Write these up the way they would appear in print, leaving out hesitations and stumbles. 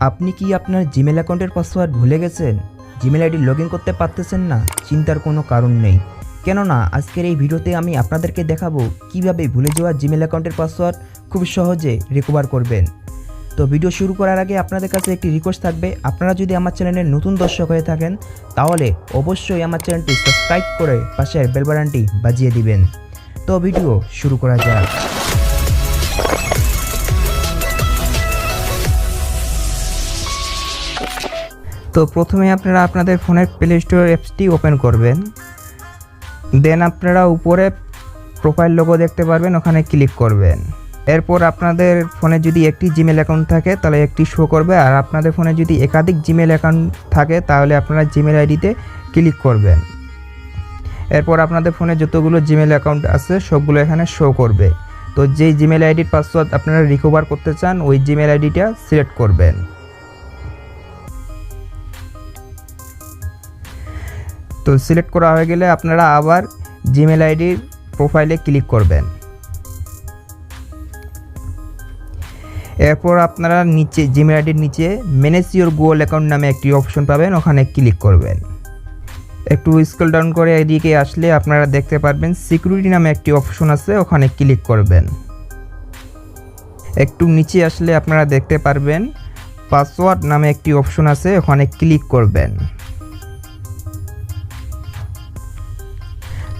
আপনি কি আপনার জিমেল অ্যাকাউন্টের পাসওয়ার্ড ভুলে গেছেন? জিমেল আইডি লগ ইন করতে পারতেছেন না? চিন্তার কোনো কারণ নেই, কেননা আজকের এই ভিডিওতে আমি আপনাদেরকে দেখাবো কিভাবে ভুলে যাওয়া জিমেল অ্যাকাউন্টের পাসওয়ার্ড খুব সহজে রিকভার করবেন। তো ভিডিও শুরু করার আগে আপনাদের কাছে একটি রিকোয়েস্ট থাকবে, আপনারা যদি আমার চ্যানেলের নতুন দর্শক হয়ে থাকেন তাহলে অবশ্যই আমার চ্যানেলটি সাবস্ক্রাইব করে পাশের বেল বাটনটি বাজিয়ে দিবেন। তো ভিডিও শুরু করা যাক। তো প্রথমে আপনারা আপনাদের ফোনের প্লে স্টোর অ্যাপসটি ওপেন করবেন, দেন আপনারা উপরে প্রোফাইল লোগো দেখতে পারবেন, ওখানে ক্লিক করবেন। এরপর আপনাদের ফোনে যদি একটি জিমেল অ্যাকাউন্ট থাকে তাহলে একটি শো করবে, আর আপনাদের ফোনে যদি একাধিক জিমেল অ্যাকাউন্ট থাকে তাহলে আপনারা জিমেল আইডিতে ক্লিক করবেন। এরপর আপনাদের ফোনে যতগুলো জিমেল অ্যাকাউন্ট আছে সবগুলো এখানে শো করবে। তো যেই জিমেল আইডির পাসওয়ার্ড আপনারা রিকভার করতে চান ওই জিমেল আইডিটা সিলেক্ট করবেন। তো সিলেক্ট করা হয়ে গেলে আপনারা আবার জিমেল আইডির প্রোফাইলে ক্লিক করবেন। এরপর আপনারা নিচে জিমেল আইডির নিচে ম্যানেজ ইওর গুগল অ্যাকাউন্ট নামে একটি অপশন পাবেন, ওখানে ক্লিক করবেন। একটু স্ক্রল ডাউন করে এদিকে আসলে আপনারা দেখতে পারবেন সিকিউরিটি নামে একটি অপশন আছে, ওখানে ক্লিক করবেন। একটু নিচে আসলে আপনারা দেখতে পারবেন পাসওয়ার্ড নামে একটি অপশন আছে, ওখানে ক্লিক করবেন।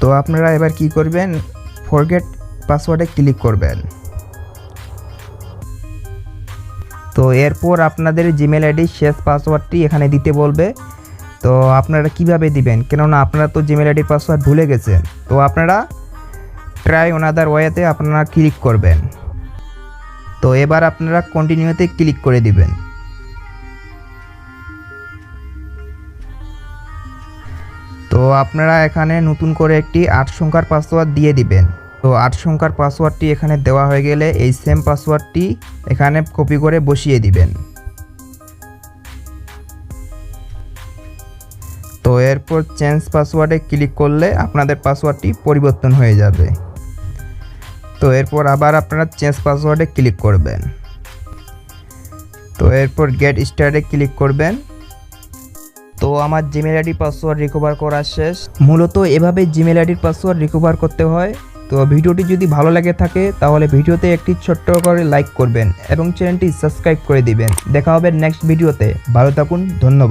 তো আপনারা এবার কি করবেন, ফরগেট পাসওয়ার্ডে ক্লিক করবেন। তো এরপর আপনাদের জিমেল আইডির শেষ পাসওয়ার্ডটি এখানে দিতে বলবে। তো আপনারা কিভাবে দিবেন, কেননা আপনারা তো জিমেল আইডির পাসওয়ার্ড ভুলে গেছেন। তো আপনারা ট্রাই অনাদার ওয়েতে আপনারা ক্লিক করবেন। তো এবার আপনারা কন্টিনিউতে ক্লিক করে দিবেন। তো আপনারা এখানে নতুন করে একটি 8 সংখ্যার পাসওয়ার্ড দিয়ে দিবেন। তো 8 সংখ্যার পাসওয়ার্ডটি এখানে দেওয়া হয়ে গেলে এই সেম পাসওয়ার্ডটি এখানে কপি করে বসিয়ে দিবেন। তো এরপর চেঞ্জ পাসওয়ার্ডে ক্লিক করলে আপনাদের পাসওয়ার্ডটি পরিবর্তন হয়ে যাবে। তো এরপর আবার আপনারা চেঞ্জ পাসওয়ার্ডে ক্লিক করবেন। তো এরপর গেট স্টার্টে ক্লিক করবেন। তো আমার জিমেল আইডি পাসওয়ার্ড রিকভার করা শেষ। মূলত এভাবে জিমেল আইডির পাসওয়ার্ড রিকভার করতে হয়। তো ভিডিওটি যদি ভালো লাগে থাকে তাহলে ভিডিওতে একটি ছোট্ট করে লাইক করবেন এবং চ্যানেলটি সাবস্ক্রাইব করে দিবেন। দেখা হবে নেক্সট ভিডিওতে। ভালো থাকুন, ধন্যবাদ।